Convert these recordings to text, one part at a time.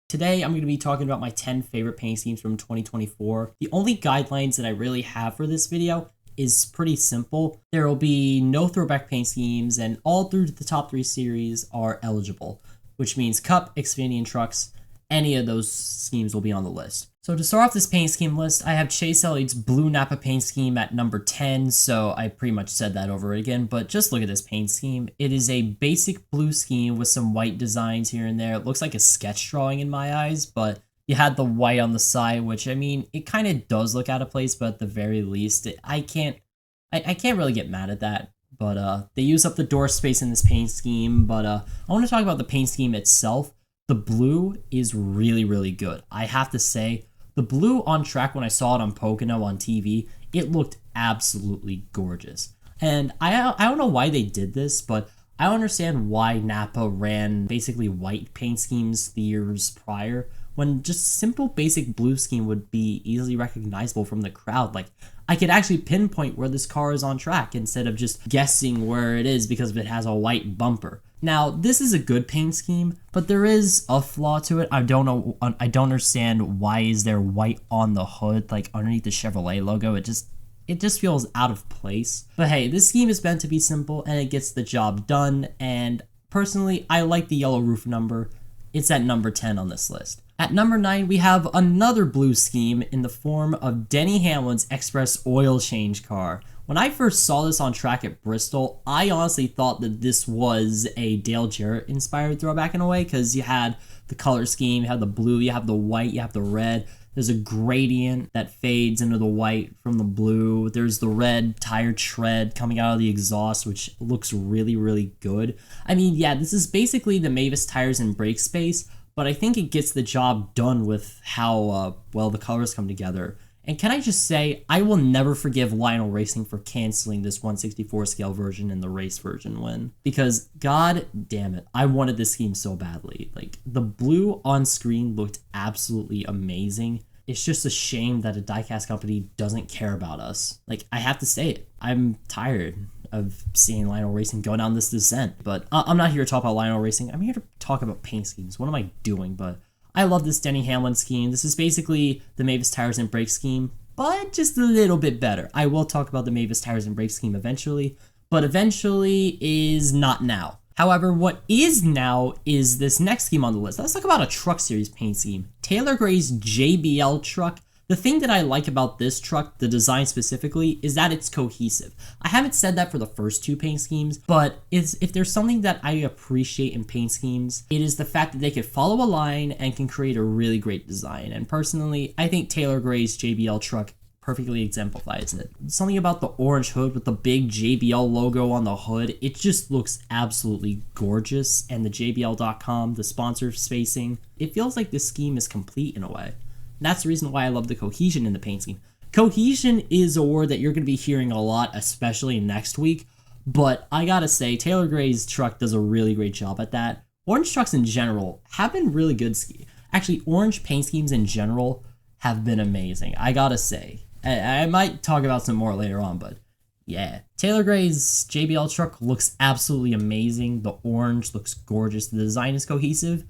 Today, I'm going to be talking about my 10 favorite paint schemes from 2024. The only guidelines that I really have for this video is pretty simple. There will be no throwback paint schemes, and all through the top 3 series are eligible, which means Cup, Xfinity, and Trucks. Any of those schemes will be on the list. So to start off this paint scheme list, I have Chase Elliott's Blue Napa paint scheme at number 10, so I pretty much said that over again, but just look at this paint scheme. It is a basic blue scheme with some white designs here and there. It looks like a sketch drawing in my eyes, but you had the white on the side, which, I mean, it kind of does look out of place, but at the very least, I can't really get mad at that. But they use up the door space in this paint scheme, but I want to talk about the paint scheme itself. The blue is really, really good. I have to say, the blue on track, when I saw it on Pocono on TV, it looked absolutely gorgeous. And I don't know why they did this, but I don't understand why Napa ran basically white paint schemes the years prior, when just simple basic blue scheme would be easily recognizable from the crowd. Like, I could actually pinpoint where this car is on track instead of just guessing where it is because it has a white bumper. Now, this is a good paint scheme, but there is a flaw to it. I don't understand why is there white on the hood, like underneath the Chevrolet logo. It just feels out of place. But hey, this scheme is meant to be simple and it gets the job done. And personally, I like the yellow roof number. It's at number 10 on this list. At number 9, we have another blue scheme in the form of Denny Hamlin's Express oil change car. When I first saw this on track at Bristol, I honestly thought that this was a Dale Jarrett inspired throwback in a way, because you had the color scheme, you have the blue, you have the white, you have the red. There's a gradient that fades into the white from the blue. There's the red tire tread coming out of the exhaust, which looks really, really good. I mean, yeah, this is basically the Mavis tires and brake space, but I think it gets the job done with how well the colors come together. And can I just say, I will never forgive Lionel Racing for canceling this 1/64 scale version and the race version win. Because, god damn it, I wanted this scheme so badly. Like, the blue on screen looked absolutely amazing. It's just a shame that a diecast company doesn't care about us. Like, I have to say it, I'm tired of seeing Lionel Racing go down this descent. But I'm not here to talk about Lionel Racing, I'm here to talk about paint schemes. What am I doing? But I love this Denny Hamlin scheme. This is basically the Mavis Tires and Brake scheme, but just a little bit better. I will talk about the Mavis Tires and Brake scheme eventually, but eventually is not now. However, what is now is this next scheme on the list. Let's talk about a truck series paint scheme. Taylor Gray's JBL truck. The thing that I like about this truck, the design specifically, is that it's cohesive. I haven't said that for the first 2 paint schemes, but if there's something that I appreciate in paint schemes, it is the fact that they could follow a line and can create a really great design. And personally, I think Taylor Gray's JBL truck perfectly exemplifies it. Something about the orange hood with the big JBL logo on the hood, it just looks absolutely gorgeous. And the JBL.com, the sponsor spacing, it feels like this scheme is complete in a way. That's the reason why I love the cohesion in the paint scheme. Cohesion is a word that you're going to be hearing a lot, especially next week. But I gotta say, Taylor Gray's truck does a really great job at that. Orange trucks in general have been really good. Actually, orange paint schemes in general have been amazing. I gotta say. I might talk about some more later on, but yeah. Taylor Gray's JBL truck looks absolutely amazing. The orange looks gorgeous. The design is cohesive.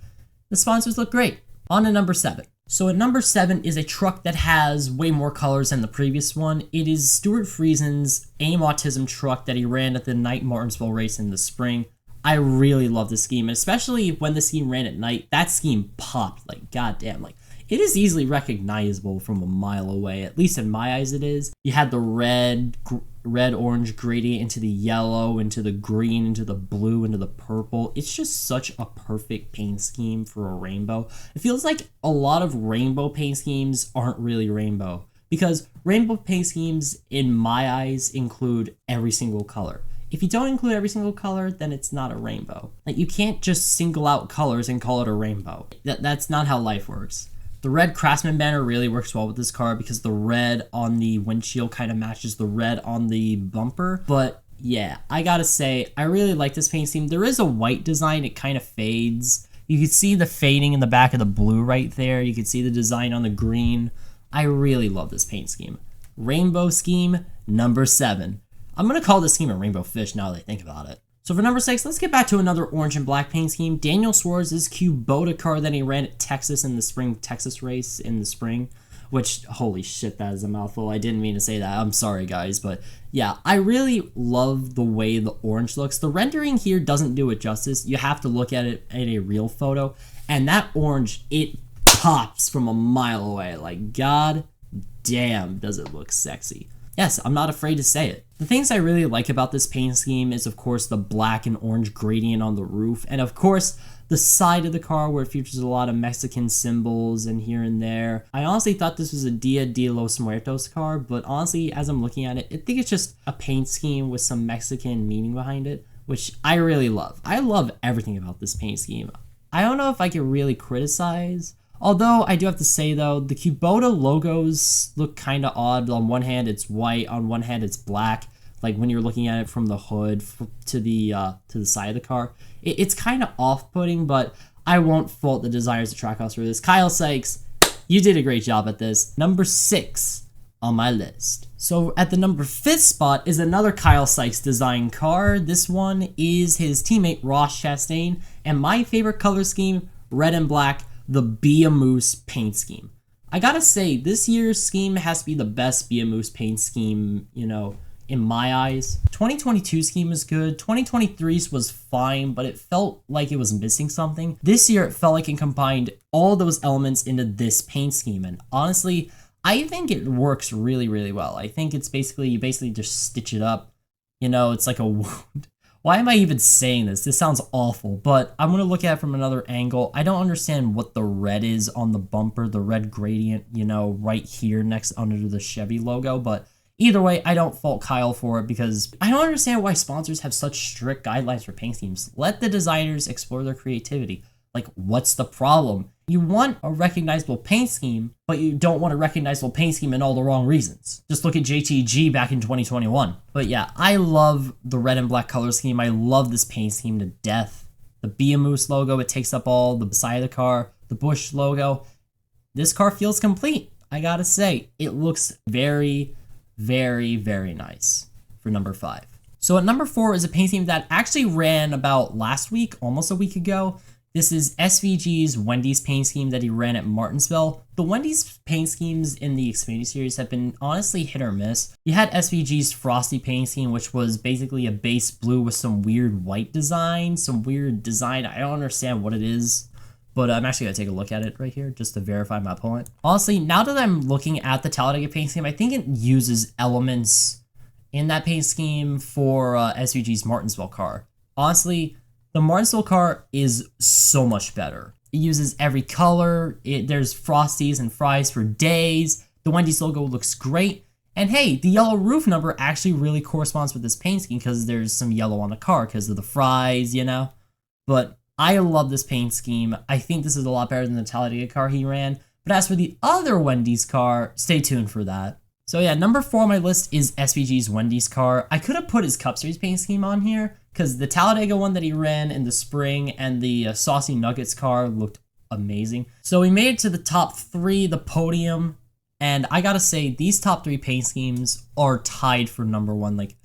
The sponsors look great. On to number 7. So at number 7 is a truck that has way more colors than the previous one. It is Stuart Friesen's AIM Autism truck that he ran at the night Martinsville race in the spring. I really love this scheme, and especially when the scheme ran at night, that scheme popped like goddamn. Like, it is easily recognizable from a mile away, at least in my eyes it is. You had the red-orange gradient into the yellow, into the green, into the blue, into the purple. It's just such a perfect paint scheme for a rainbow. It feels like a lot of rainbow paint schemes aren't really rainbow, because rainbow paint schemes, in my eyes, include every single color. If you don't include every single color, then it's not a rainbow. Like, you can't just single out colors and call it a rainbow. That's not how life works. The red Craftsman banner really works well with this car because the red on the windshield kind of matches the red on the bumper. But yeah, I gotta say, I really like this paint scheme. There is a white design, it kind of fades. You can see the fading in the back of the blue right there. You can see the design on the green. I really love this paint scheme. Rainbow scheme, number 7. I'm gonna call this scheme a rainbow fish now that I think about it. So for number 6, let's get back to another orange and black paint scheme. Daniel Suarez's Kubota car that he ran at Texas in the spring, Texas race in the spring, which, holy shit, that is a mouthful. I didn't mean to say that. I'm sorry, guys. But yeah, I really love the way the orange looks. The rendering here doesn't do it justice. You have to look at it at a real photo. And that orange, it pops from a mile away. Like, god damn, does it look sexy. Yes, I'm not afraid to say it. The things I really like about this paint scheme is, of course, the black and orange gradient on the roof, and of course, the side of the car where it features a lot of Mexican symbols and here and there. I honestly thought this was a Dia de los Muertos car, but honestly, as I'm looking at it, I think it's just a paint scheme with some Mexican meaning behind it, which I really love. I love everything about this paint scheme. I don't know if I can really criticize. Although, I do have to say though, the Kubota logos look kind of odd. On one hand, it's white. On one hand, it's black. Like when you're looking at it from the hood to the side of the car. It's kind of off-putting, but I won't fault the designers of Trackhouse for this. Kyle Sykes, you did a great job at this. Number 6 on my list. So at the number 5th spot is another Kyle Sykes design car. This one is his teammate Ross Chastain. And my favorite color scheme, red and black, the Be a Moose paint scheme. I gotta say, this year's scheme has to be the best Be a Moose paint scheme, you know, in my eyes. 2022 scheme was good. 2023's was fine, but it felt like it was missing something. This year, it felt like it combined all those elements into this paint scheme. And honestly, I think it works really, really well. I think it's you basically just stitch it up. You know, it's like a wound. Why am I even saying this? This sounds awful, but I'm going to look at it from another angle. I don't understand what the red is on the bumper, the red gradient, you know, right here next under the Chevy logo, but either way, I don't fault Kyle for it because I don't understand why sponsors have such strict guidelines for paint schemes. Let the designers explore their creativity. Like, what's the problem? You want a recognizable paint scheme, but you don't want a recognizable paint scheme in all the wrong reasons. Just look at JTG back in 2021. But yeah, I love the red and black color scheme. I love this paint scheme to death. The Be a Moose logo, it takes up all the side of the car. The Bush logo. This car feels complete. I gotta say, it looks very, very, very nice for number 5. So at number 4 is a paint scheme that actually ran about last week, almost a week ago. This is SVG's Wendy's paint scheme that he ran at Martinsville. The Wendy's paint schemes in the Xfinity series have been honestly hit or miss. You had SVG's Frosty paint scheme, which was basically a base blue with some weird white design, I don't understand what it is, but I'm actually going to take a look at it right here just to verify my point. Honestly, now that I'm looking at the Talladega paint scheme, I think it uses elements in that paint scheme for SVG's Martinsville car. Honestly, the Martinsville car is so much better. It uses every color. There's Frosties and fries for days. The Wendy's logo looks great. And hey, the yellow roof number actually really corresponds with this paint scheme because there's some yellow on the car because of the fries, you know? But I love this paint scheme. I think this is a lot better than the Talladega car he ran. But as for the other Wendy's car, stay tuned for that. So yeah, number 4 on my list is SVG's Wendy's car. I could have put his Cup Series paint scheme on here because the Talladega one that he ran in the spring and the Saucy Nuggets car looked amazing. So we made it to the top 3, the podium, and I gotta say, these top 3 paint schemes are tied for number 1. Like,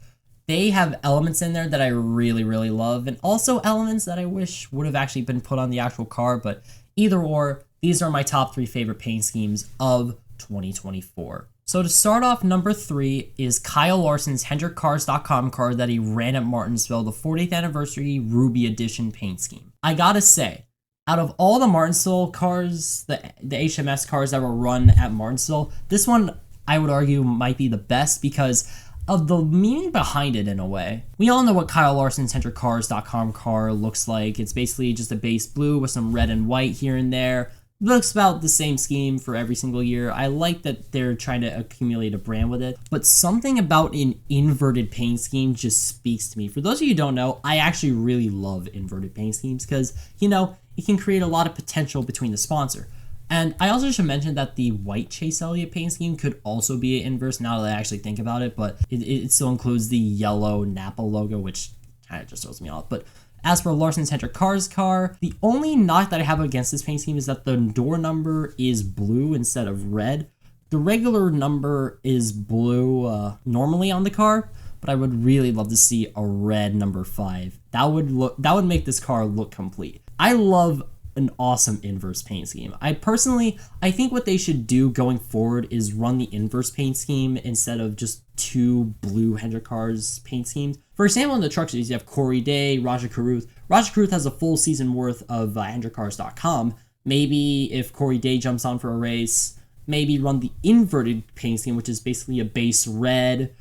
they have elements in there that I really, really love, and also elements that I wish would have actually been put on the actual car, but either or, these are my top 3 favorite paint schemes of 2024. So to start off, number 3 is Kyle Larson's HendrickCars.com car that he ran at Martinsville, the 40th anniversary Ruby Edition paint scheme. I gotta say, out of all the Martinsville cars, the HMS cars that were run at Martinsville, this one I would argue might be the best because of the meaning behind it in a way. We all know what Kyle Larson's HendrickCars.com car looks like. It's basically just a base blue with some red and white here and there. Looks about the same scheme for every single year. I like that they're trying to accumulate a brand with it, but something about an inverted paint scheme just speaks to me. For those of you who don't know, I actually really love inverted paint schemes because, you know, it can create a lot of potential between the sponsor. And I also should mention that the white Chase Elliott paint scheme could also be an inverse now that I actually think about it, but it still includes the yellow Napa logo, which kind of just throws me off. But as for Larson's Hendrick Cars car, the only knock that I have against this paint scheme is that the door number is blue instead of red. The regular number is blue normally on the car, but I would really love to see a red number 5. That would make this car look complete. I love an awesome inverse paint scheme. I think what they should do going forward is run the inverse paint scheme instead of just 2 blue Hendrick cars paint schemes. For example, in the truck series, you have Corey Day, Raja Carruth. Raja Carruth has a full season worth of HendrickCars.com. Maybe if Corey Day jumps on for a race, maybe run the inverted paint scheme, which is basically a base red.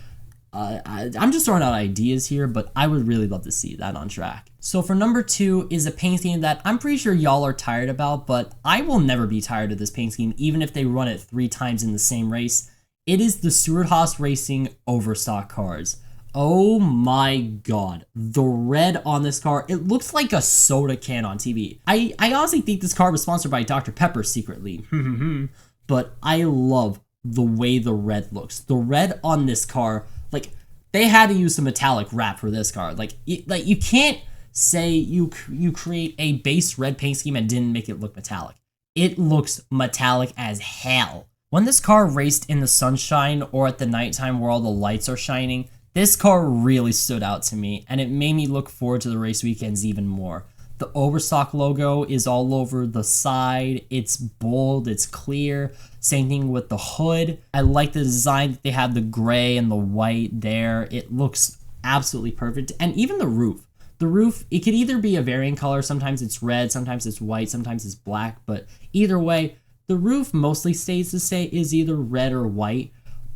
I'm just throwing out ideas here, but I would really love to see that on track. So for number 2 is a paint scheme that I'm pretty sure y'all are tired about, but I will never be tired of this paint scheme, even if they run it 3 times in the same race. It is the Stewart-Haas Racing Overstock cars. Oh my god, the red on this car, it looks like a soda can on TV. I honestly think this car was sponsored by Dr. Pepper secretly, but I love the way the red looks. The red on this car, like, they had to use some metallic wrap for this car. Like you can't say you create a base red paint scheme and didn't make it look metallic. It looks metallic as hell. When this car raced in the sunshine or at the nighttime where all the lights are shining, this car really stood out to me, and it made me look forward to the race weekends even more. The Overstock logo is all over the side. It's bold, it's clear. Same thing with the hood. I like the design that they have the gray and the white there. It looks absolutely perfect. And even the roof. The roof, it could either be a varying color. Sometimes it's red, sometimes it's white, sometimes it's black. But either way, the roof mostly stays the same, is either red or white.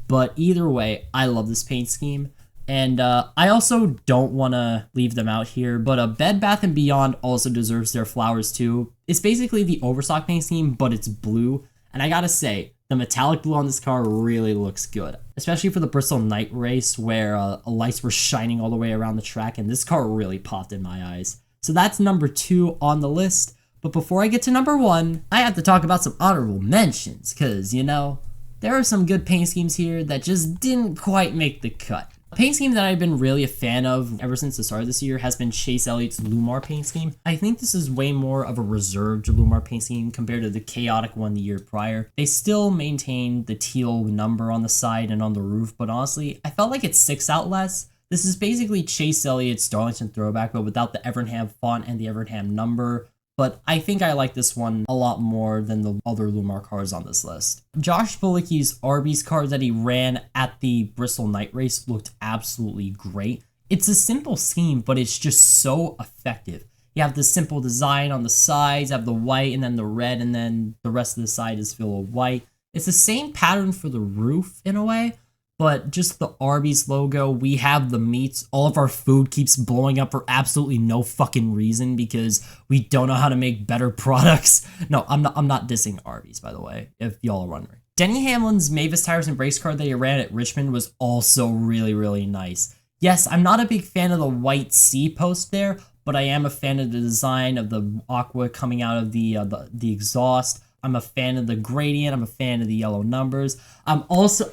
But either way, I love this paint scheme. And I also don't want to leave them out here, but Bed Bath & Beyond also deserves their flowers too. It's basically the Overstock paint scheme, but it's blue. And I gotta say, the metallic blue on this car really looks good. Especially for the Bristol night race where lights were shining all the way around the track, and this car really popped in my eyes. So that's number 2 on the list. But before I get to number 1, I have to talk about some honorable mentions, because, you know, there are some good paint schemes here that just didn't quite make the cut. A paint scheme that I've been really a fan of ever since the start of this year has been Chase Elliott's Lumar paint scheme. I think this is way more of a reserved Lumar paint scheme compared to the chaotic one the year prior. They still maintain the teal number on the side and on the roof, but honestly, I felt like it sticks out less. This is basically Chase Elliott's Darlington throwback, but without the Evernham font and the Evernham number. But I think I like this one a lot more than the other Lumar cars on this list. Josh Bilicki's Arby's car that he ran at the Bristol night race looked absolutely great. It's a simple scheme, but it's just so effective. You have the simple design on the sides, you have the white and then the red, and then the rest of the side is filled with white. It's the same pattern for the roof in a way, but just the Arby's logo. We have the meats. All of our food keeps blowing up for absolutely no fucking reason because we don't know how to make better products. No, I'm not dissing Arby's, by the way, if y'all are wondering. Denny Hamlin's Mavis Tires and Brakes car that he ran at Richmond was also really, really nice. Yes, I'm not a big fan of the white C post there, but I am a fan of the design of the aqua coming out of the exhaust. I'm a fan of the gradient. I'm a fan of the yellow numbers. I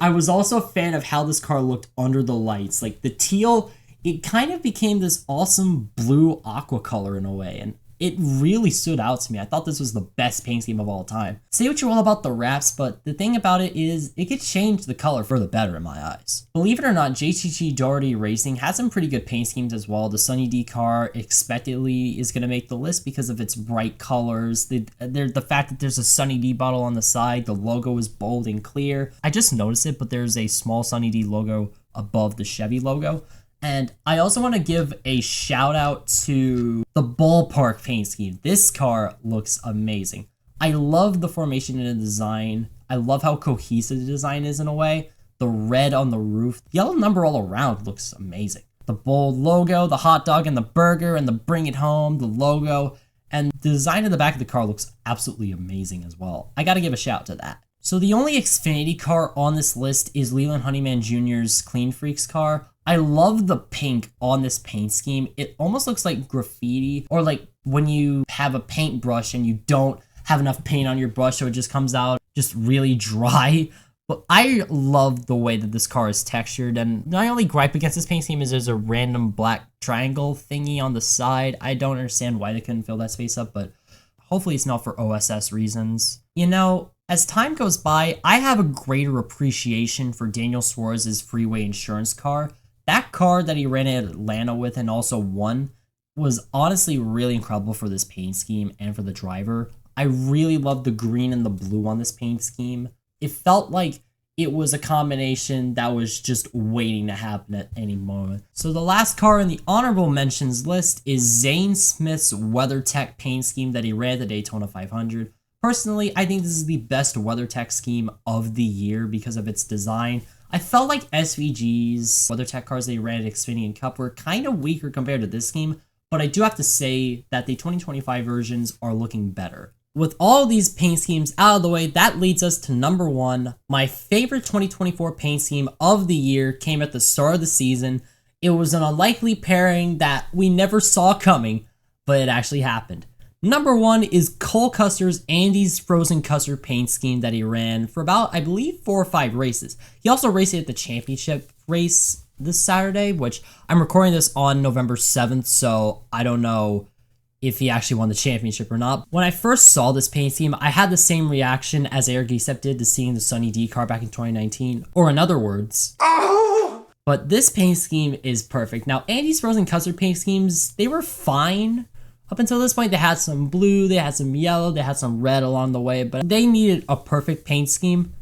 was also a fan of how this car looked under the lights. Like the teal, it kind of became this awesome blue aqua color in a way, and it really stood out to me. I thought this was the best paint scheme of all time. Say what you will about the wraps, but the thing about it is it could change the color for the better in my eyes. Believe it or not, JTG Doherty Racing has some pretty good paint schemes as well. The Sunny D car expectedly is going to make the list because of its bright colors. The fact that there's a Sunny D bottle on the side, the logo is bold and clear. I just noticed it, but there's a small Sunny D logo above the Chevy logo. And I also want to give a shout out to the Ballpark paint scheme. This car looks amazing. I love the formation and the design. I love how cohesive the design is in a way. The red on the roof, the yellow number all around looks amazing. The bold logo, the hot dog and the burger and the bring it home, the logo, and the design of the back of the car looks absolutely amazing as well. I gotta give a shout to that. So the only Xfinity car on this list is Leland Honeyman Jr.'s Clean Freaks car. I love the pink on this paint scheme. It almost looks like graffiti, or like when you have a paintbrush and you don't have enough paint on your brush, so it just comes out just really dry. But I love the way that this car is textured, and my only gripe against this paint scheme is there's a random black triangle thingy on the side. I don't understand why they couldn't fill that space up, but hopefully it's not for OSS reasons. You know, as time goes by, I have a greater appreciation for Daniel Suarez's Freeway Insurance car. That car that he ran at Atlanta with and also won was honestly really incredible for this paint scheme and for the driver. I really love the green and the blue on this paint scheme. It felt like it was a combination that was just waiting to happen at any moment. So the last car in the honorable mentions list is Zane Smith's WeatherTech paint scheme that he ran at the Daytona 500. Personally, I think this is the best WeatherTech scheme of the year because of its design. I felt like SVG's WeatherTech cars they ran at Xfinity and Cup were kind of weaker compared to this scheme, but I do have to say that the 2025 versions are looking better. With all these paint schemes out of the way, that leads us to number one. My favorite 2024 paint scheme of the year came at the start of the season. It was an unlikely pairing that we never saw coming, but it actually happened. Number one is Cole Custer's Andy's Frozen Custard paint scheme that he ran for about, I believe, 4 or 5 races. He also raced it at the championship race this Saturday, which I'm recording this on November 7th, so I don't know if he actually won the championship or not. When I first saw this paint scheme, I had the same reaction as Eric Estepp did to seeing the Sunny D car back in 2019, or in other words. But this paint scheme is perfect. Now, Andy's Frozen Custard paint schemes, they were fine. Up until this point, they had some blue, they had some yellow, they had some red along the way, but they needed a perfect paint scheme.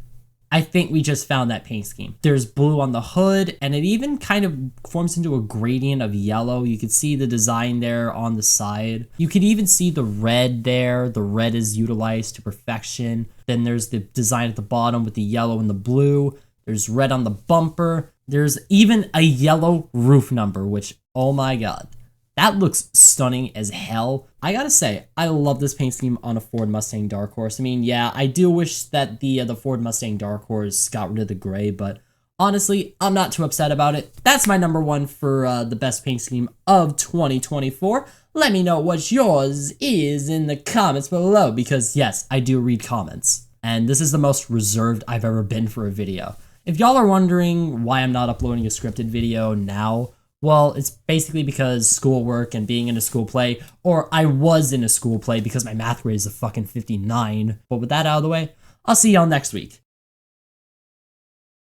I think we just found that paint scheme. There's blue on the hood, and it even kind of forms into a gradient of yellow. You can see the design there on the side. You can even see the red there. The red is utilized to perfection. Then there's the design at the bottom with the yellow and the blue. There's red on the bumper. There's even a yellow roof number, which, oh my god. That looks stunning as hell. I gotta say, I love this paint scheme on a Ford Mustang Dark Horse. I mean, yeah, I do wish that the Ford Mustang Dark Horse got rid of the gray, but honestly, I'm not too upset about it. That's my number one for the best paint scheme of 2024. Let me know what yours is in the comments below, because yes, I do read comments. And this is the most reserved I've ever been for a video. If y'all are wondering why I'm not uploading a scripted video now, well, it's basically because schoolwork and being in a school play, or I was in a school play because my math grade is a fucking 59. But with that out of the way, I'll see y'all next week.